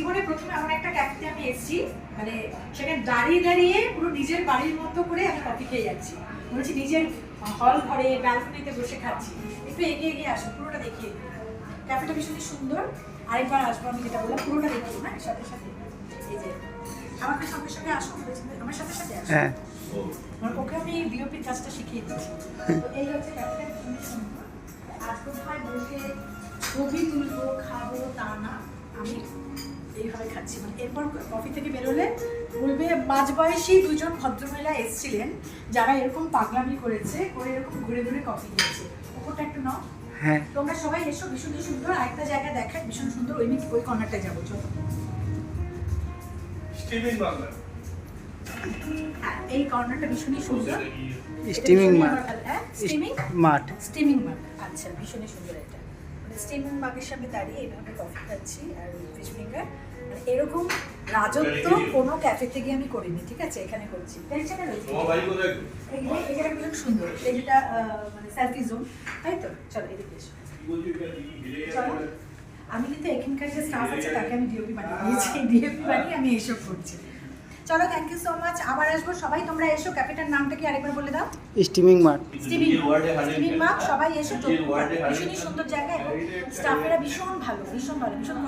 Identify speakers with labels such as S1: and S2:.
S1: জীবনে প্রথমে এমন একটা ক্যাফেতে আমি এসেছি, মানে সেখানে দাঁড়িয়ে দাঁড়িয়ে পুরো নিজের বাড়ির মতো করে আমি কফি খেয়ে যাচ্ছি। বলছি নিজের হল ঘরে ব্যালকনিতে বসে খাচ্ছি। একটু এগিয়ে এগিয়ে আসো, পুরোটা দেখিয়ে দিই। ক্যাফেটা ভীষণই সুন্দর। আরেকবার আসবো, আমি যেটা বললাম পুরোটা দেখিয়ে না সাথে সাথে। এই যে আমাকে সঙ্গে সঙ্গে আসো, আমার সাথে সাথে আসো।
S2: হ্যাঁ,
S1: ওকে আমি বিওপির কাজটা শিখিয়ে দিচ্ছি। তো এই হচ্ছে ক্যাফেটা, খুবই সুন্দর। আর কোথায় বসে ছবি তুলবো খাবো তা না, আমি এইভাবে খাচ্ছি। মানে এরপর কফি থেকে বেরোলে বলবে মাঝবয়সী দুজন ভদ্রমহিলা এসেছিলেন যারা এরকম পাগলামি করেছে, করে এরকম ঘুরে ঘুরে কফি খেয়েছে। ওপরটা একটু নাও।
S2: হ্যাঁ।
S1: তোমরা সবাই এসো, ভীষণ সুন্দর। আরেকটা জায়গা দেখায় ভীষণ সুন্দর, ওই কর্নারটায় যাবো, চলো। হ্যাঁ, এই কর্নারটা ভীষণই সুন্দর।
S2: স্টিমিং মাঠ।
S1: স্টিমিং মাগ, আচ্ছা ভীষণই সুন্দর এটা। মানে স্টিমিং মাগের সামনে দাঁড়িয়ে এইভাবে কফি খাচ্ছি আর ফিশ ফিঙ্গার। মানে এরকম রাজত্ব কোনো ক্যাফেতে গিয়ে আমি করিনি, ঠিক আছে, এখানে করছি। এখানে ভীষণ সুন্দর, এইটা মানে সেলফি জোন, তাই তো? চলো এদিকে এসো। চলো, আমি কিন্তু এখানকার যে স্টাফ আছে তাকে আমি ডিওপি বানিয়ে দিয়েছি, ডিওপি বানিয়ে আমি এইসব করছি। চলো, থ্যাংক ইউ সো মাচ। আবার আসবো, সবাই তোমরা এসো। ক্যাফেটার নামটা কি আরেকবার বলে দাও?
S2: স্টিমিং মাঠ।
S1: স্টিমিং মাগ, সবাই এসো। ভীষণই সুন্দর জায়গা এবং স্টাফেরা ভীষণ ভালো, ভীষণ ভালো, ভীষণ